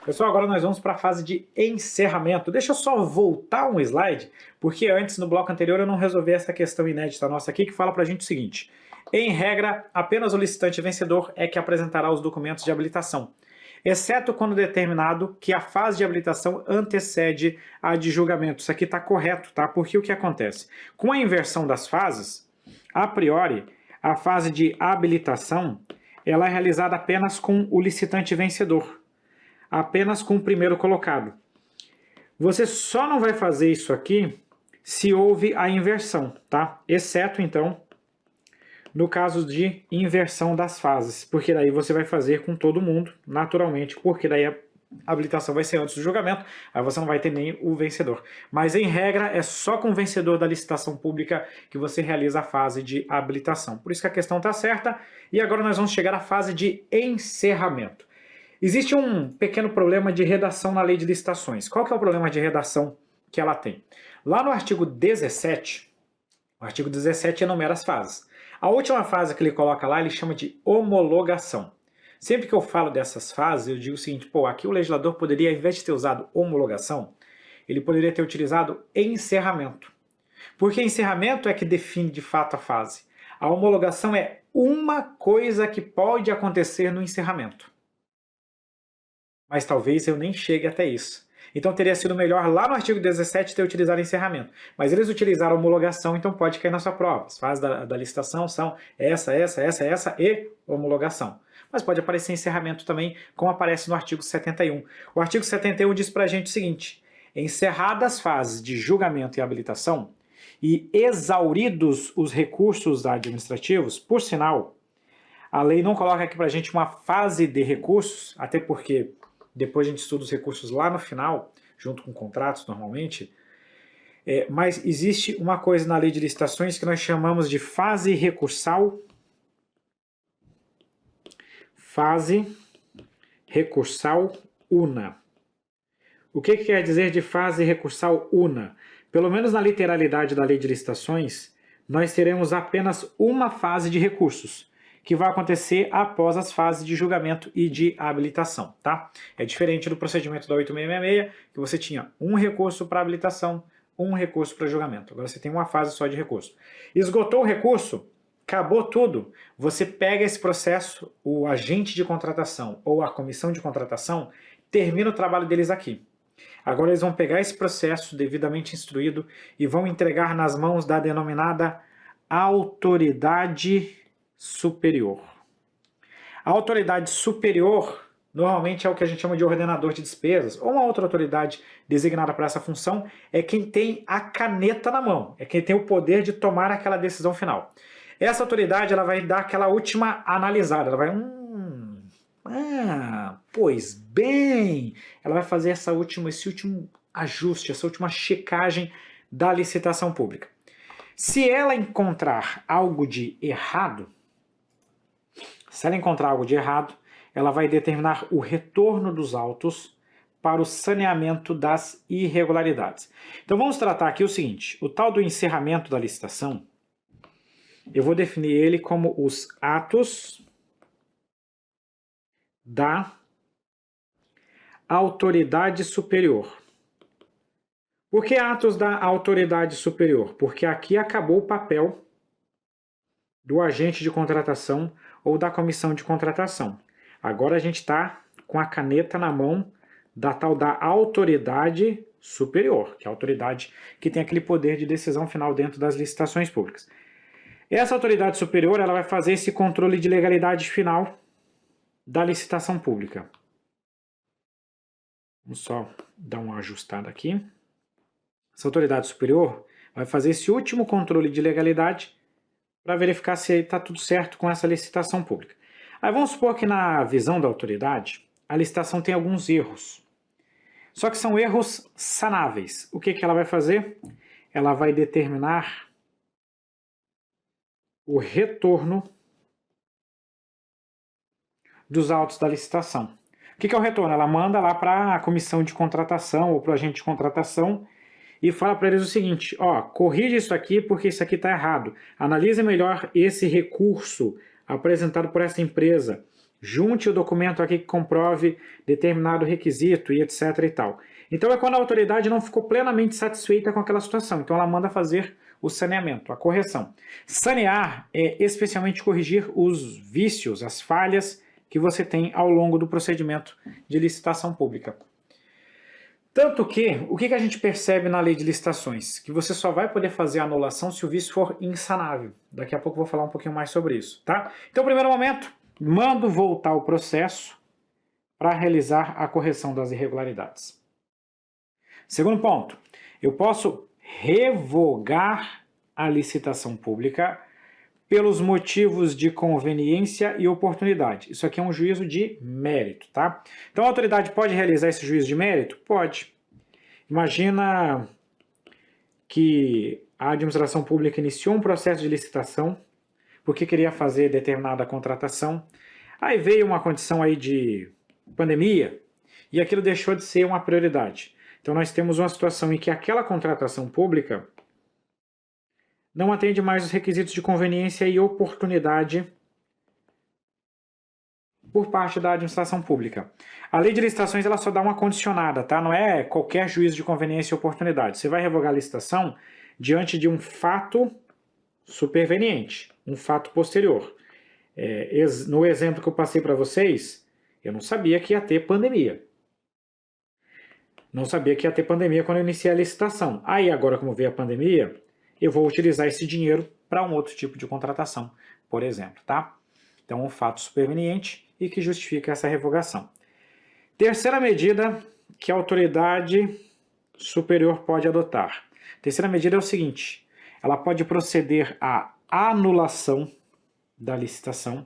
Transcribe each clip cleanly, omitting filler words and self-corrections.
Pessoal, agora nós vamos para a fase de encerramento. Deixa eu só voltar um slide, porque antes, no bloco anterior, eu não resolvi essa questão inédita nossa aqui, que fala para a gente o seguinte: em regra, apenas o licitante vencedor é que apresentará os documentos de habilitação, exceto quando determinado que a fase de habilitação antecede a de julgamento. Isso aqui está correto, tá? Porque o que acontece? Com a inversão das fases, a priori, a fase de habilitação ela é realizada apenas com o licitante vencedor, apenas com o primeiro colocado. Você só não vai fazer isso aqui se houve a inversão, tá? Exceto, então, no caso de inversão das fases, porque daí você vai fazer com todo mundo, naturalmente, porque daí a habilitação vai ser antes do julgamento, aí você não vai ter nem o vencedor. Mas, em regra, é só com o vencedor da licitação pública que você realiza a fase de habilitação. Por isso que a questão está certa, e agora nós vamos chegar à fase de encerramento. Existe um pequeno problema de redação na lei de licitações. Qual que é o problema de redação que ela tem? Lá no artigo 17, o artigo 17 enumera as fases. A última fase que ele coloca lá, ele chama de homologação. Sempre que eu falo dessas fases, eu digo o seguinte, pô, aqui o legislador poderia, ao invés de ter usado homologação, ele poderia ter utilizado encerramento. Porque encerramento é que define de fato a fase. A homologação é uma coisa que pode acontecer no encerramento. Mas talvez eu nem chegue até isso. Então teria sido melhor lá no artigo 17 ter utilizado encerramento. Mas eles utilizaram homologação, então pode cair na sua prova. As fases da licitação são essa e homologação. Mas pode aparecer encerramento também, como aparece no artigo 71. O artigo 71 diz pra gente o seguinte: encerradas as fases de julgamento e habilitação e exauridos os recursos administrativos, por sinal, a lei não coloca aqui pra gente uma fase de recursos, até porque depois a gente estuda os recursos lá no final, junto com contratos normalmente, mas existe uma coisa na lei de licitações que nós chamamos de fase recursal. Fase recursal una. O que quer dizer de fase recursal una? Pelo menos na literalidade da lei de licitações, nós teremos apenas uma fase de recursos, que vai acontecer após as fases de julgamento e de habilitação, tá? É diferente do procedimento da 8666, que você tinha um recurso para habilitação, um recurso para julgamento. Agora você tem uma fase só de recurso. Esgotou o recurso, acabou tudo, você pega esse processo, o agente de contratação ou a comissão de contratação termina o trabalho deles aqui. Agora eles vão pegar esse processo devidamente instruído e vão entregar nas mãos da denominada autoridade superior. A autoridade superior normalmente é o que a gente chama de ordenador de despesas, ou uma outra autoridade designada para essa função, é quem tem a caneta na mão, é quem tem o poder de tomar aquela decisão final. Essa autoridade ela vai dar aquela última analisada, ela vai, pois bem, ela vai fazer esse último ajuste, essa última checagem da licitação pública. Se ela encontrar algo de errado, ela vai determinar o retorno dos autos para o saneamento das irregularidades. Então vamos tratar aqui o seguinte, o tal do encerramento da licitação, eu vou definir ele como os atos da autoridade superior. Por que atos da autoridade superior? Porque aqui acabou o papel do agente de contratação ou da comissão de contratação. Agora a gente está com a caneta na mão da tal da autoridade superior, que é a autoridade que tem aquele poder de decisão final dentro das licitações públicas. Essa autoridade superior ela vai fazer esse controle de legalidade final da licitação pública. Vamos só dar uma ajustada aqui. Essa autoridade superior vai fazer esse último controle de legalidade para verificar se está tudo certo com essa licitação pública. Aí vamos supor que na visão da autoridade, a licitação tem alguns erros. Só que são erros sanáveis. O que ela vai fazer? Ela vai determinar o retorno dos autos da licitação. O que é o retorno? Ela manda lá para a comissão de contratação ou para o agente de contratação e fala para eles o seguinte, ó, corrige isso aqui porque isso aqui está errado. Analise melhor esse recurso apresentado por essa empresa. junte o documento aqui que comprove determinado requisito e etc e tal. Então é quando a autoridade não ficou plenamente satisfeita com aquela situação, então ela manda fazer o saneamento, a correção. Sanear é especialmente corrigir os vícios, as falhas que você tem ao longo do procedimento de licitação pública. Tanto que, o que a gente percebe na lei de licitações? Que você só vai poder fazer a anulação se o vício for insanável. Daqui a pouco eu vou falar um pouquinho mais sobre isso, tá? Então, primeiro momento, mando voltar o processo para realizar a correção das irregularidades. Segundo ponto, eu posso revogar a licitação pública pelos motivos de conveniência e oportunidade. Isso aqui é um juízo de mérito, tá? Então a autoridade pode realizar esse juízo de mérito? Pode. Imagina que a administração pública iniciou um processo de licitação porque queria fazer determinada contratação. Aí veio uma condição aí de pandemia e aquilo deixou de ser uma prioridade. Então nós temos uma situação em que aquela contratação pública não atende mais os requisitos de conveniência e oportunidade por parte da administração pública. A lei de licitações ela só dá uma condicionada, tá? Não é qualquer juízo de conveniência e oportunidade. Você vai revogar a licitação diante de um fato superveniente, um fato posterior. No exemplo que eu passei para vocês, eu não sabia que ia ter pandemia. Não sabia que ia ter pandemia quando eu iniciei a licitação. Aí agora, como veio a pandemia, eu vou utilizar esse dinheiro para um outro tipo de contratação, por exemplo, tá? Então, um fato superveniente e que justifica essa revogação. Terceira medida que a autoridade superior pode adotar. Terceira medida é o seguinte, ela pode proceder à anulação da licitação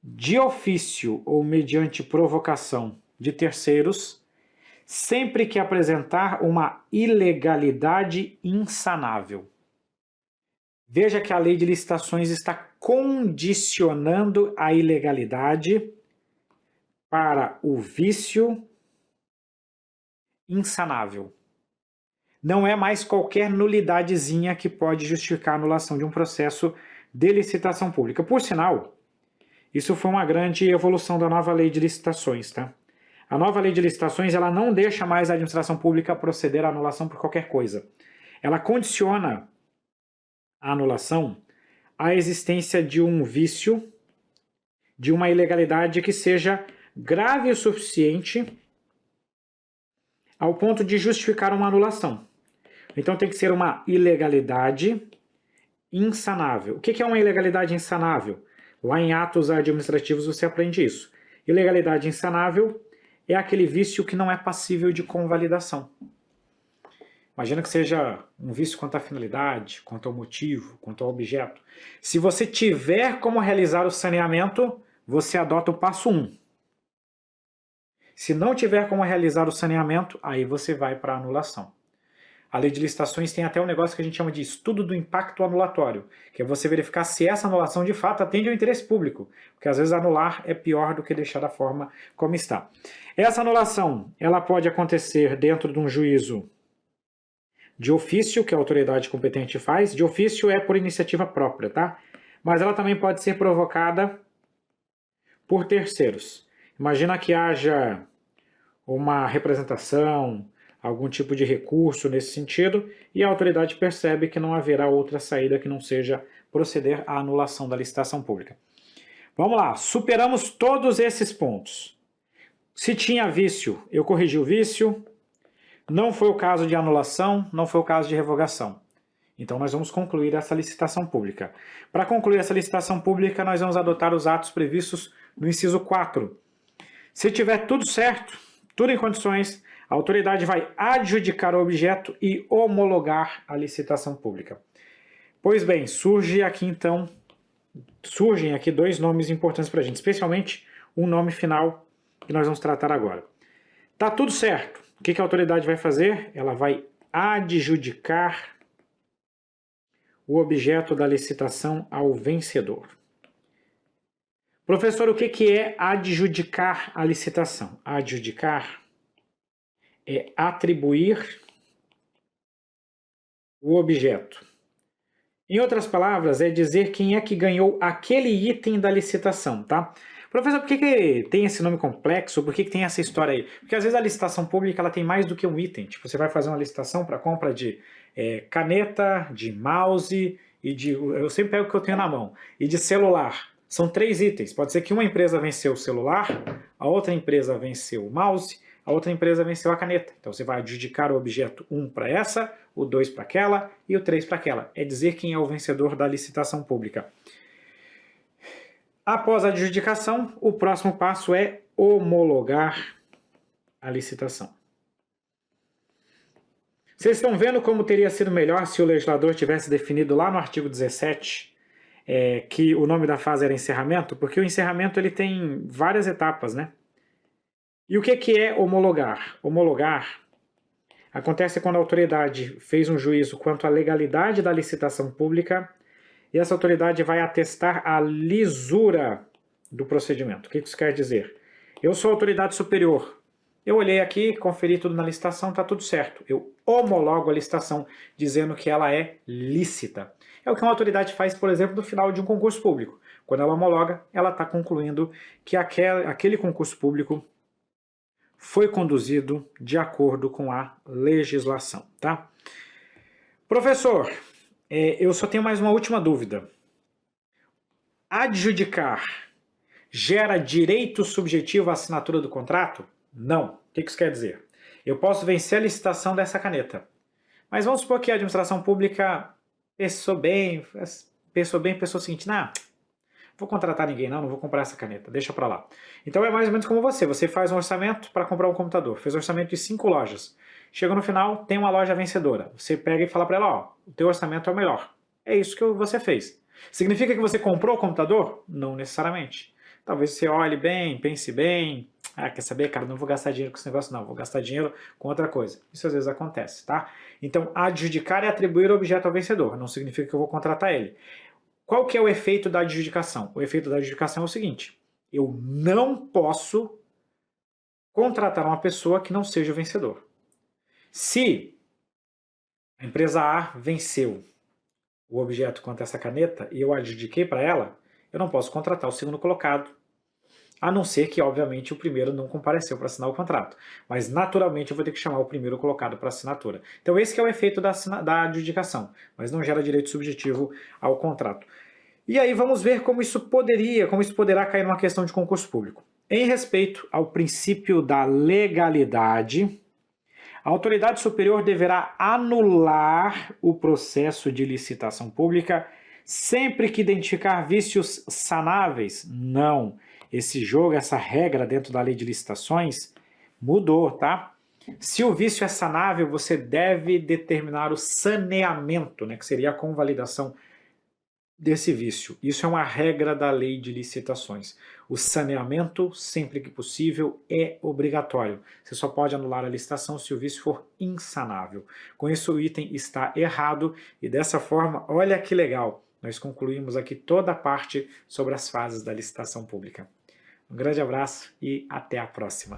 de ofício ou mediante provocação de terceiros, sempre que apresentar uma ilegalidade insanável. Veja que a lei de licitações está condicionando a ilegalidade para o vício insanável. Não é mais qualquer nulidadezinha que pode justificar a anulação de um processo de licitação pública. Por sinal, isso foi uma grande evolução da nova lei de licitações, tá? A nova lei de licitações ela não deixa mais a administração pública proceder à anulação por qualquer coisa. Ela condiciona a anulação à existência de um vício, de uma ilegalidade que seja grave o suficiente ao ponto de justificar uma anulação. Então tem que ser uma ilegalidade insanável. O que é uma ilegalidade insanável? Lá em atos administrativos você aprende isso. Ilegalidade insanável é aquele vício que não é passível de convalidação. Imagina que seja um vício quanto à finalidade, quanto ao motivo, quanto ao objeto. Se você tiver como realizar o saneamento, você adota o passo 1. Se não tiver como realizar o saneamento, aí você vai para a anulação. A lei de licitações tem até um negócio que a gente chama de estudo do impacto anulatório, que é você verificar se essa anulação de fato atende ao interesse público, porque às vezes anular é pior do que deixar da forma como está. Essa anulação, ela pode acontecer dentro de um juízo de ofício, que a autoridade competente faz. De ofício é por iniciativa própria, tá? Mas ela também pode ser provocada por terceiros. Imagina que haja uma representação, algum tipo de recurso nesse sentido, e a autoridade percebe que não haverá outra saída que não seja proceder à anulação da licitação pública. Vamos lá, superamos todos esses pontos. Se tinha vício, eu corrigi o vício, não foi o caso de anulação, não foi o caso de revogação. Então nós vamos concluir essa licitação pública. Para concluir essa licitação pública, nós vamos adotar os atos previstos no inciso 4. Se tiver tudo certo, tudo em condições, a autoridade vai adjudicar o objeto e homologar a licitação pública. Pois bem, surgem aqui dois nomes importantes para a gente, especialmente um nome final que nós vamos tratar agora. Tá tudo certo. O que a autoridade vai fazer? Ela vai adjudicar o objeto da licitação ao vencedor. Professor, o que é adjudicar a licitação? Adjudicar é atribuir o objeto. Em outras palavras, é dizer quem é que ganhou aquele item da licitação, tá? Professor, por que tem esse nome complexo? Por que tem essa história aí? Porque às vezes a licitação pública ela tem mais do que um item. Tipo, você vai fazer uma licitação para compra de caneta, de mouse e de... Eu sempre pego o que eu tenho na mão. E de celular. São 3 itens. Pode ser que uma empresa venceu o celular, a outra empresa venceu o mouse, a outra empresa venceu a caneta. Então você vai adjudicar o objeto 1 para essa, o 2 para aquela e o 3 para aquela. É dizer quem é o vencedor da licitação pública. Após a adjudicação, o próximo passo é homologar a licitação. Vocês estão vendo como teria sido melhor se o legislador tivesse definido lá no artigo 17 que o nome da fase era encerramento? Porque o encerramento ele tem várias etapas, né? E o que é homologar? Homologar acontece quando a autoridade fez um juízo quanto à legalidade da licitação pública e essa autoridade vai atestar a lisura do procedimento. O que isso quer dizer? Eu sou autoridade superior. Eu olhei aqui, conferi tudo na licitação, está tudo certo. Eu homologo a licitação, dizendo que ela é lícita. É o que uma autoridade faz, por exemplo, no final de um concurso público. Quando ela homologa, ela está concluindo que aquele concurso público foi conduzido de acordo com a legislação. Tá? Professor, eu só tenho mais uma última dúvida. Adjudicar gera direito subjetivo à assinatura do contrato? Não. O que isso quer dizer? Eu posso vencer a licitação dessa caneta. Mas vamos supor que a administração pública pensou o seguinte, não vou contratar ninguém não vou comprar essa caneta, deixa pra lá. Então é mais ou menos como você faz um orçamento para comprar um computador, fez um orçamento de 5 lojas. Chega no final, tem uma loja vencedora. Você pega e fala para ela, ó, o teu orçamento é o melhor. É isso que você fez. Significa que você comprou o computador? Não necessariamente. Talvez você olhe bem, pense bem. Quer saber, cara, não vou gastar dinheiro com esse negócio não, vou gastar dinheiro com outra coisa. Isso às vezes acontece, tá? Então, adjudicar é atribuir o objeto ao vencedor. Não significa que eu vou contratar ele. Qual que é o efeito da adjudicação? O efeito da adjudicação é o seguinte, eu não posso contratar uma pessoa que não seja o vencedor. Se a empresa A venceu o objeto quanto essa caneta e eu adjudiquei para ela, eu não posso contratar o segundo colocado, a não ser que, obviamente, o primeiro não compareceu para assinar o contrato. Mas, naturalmente, eu vou ter que chamar o primeiro colocado para assinatura. Então, esse que é o efeito da adjudicação, mas não gera direito subjetivo ao contrato. E aí vamos ver como isso poderá cair numa questão de concurso público. Em respeito ao princípio da legalidade, a autoridade superior deverá anular o processo de licitação pública sempre que identificar vícios sanáveis. Não. Esse jogo, essa regra dentro da lei de licitações mudou, tá? Se o vício é sanável, você deve determinar o saneamento, né, que seria a convalidação desse vício. Isso é uma regra da lei de licitações. O saneamento, sempre que possível, é obrigatório. Você só pode anular a licitação se o vício for insanável. Com isso, o item está errado e dessa forma, olha que legal, nós concluímos aqui toda a parte sobre as fases da licitação pública. Um grande abraço e até a próxima.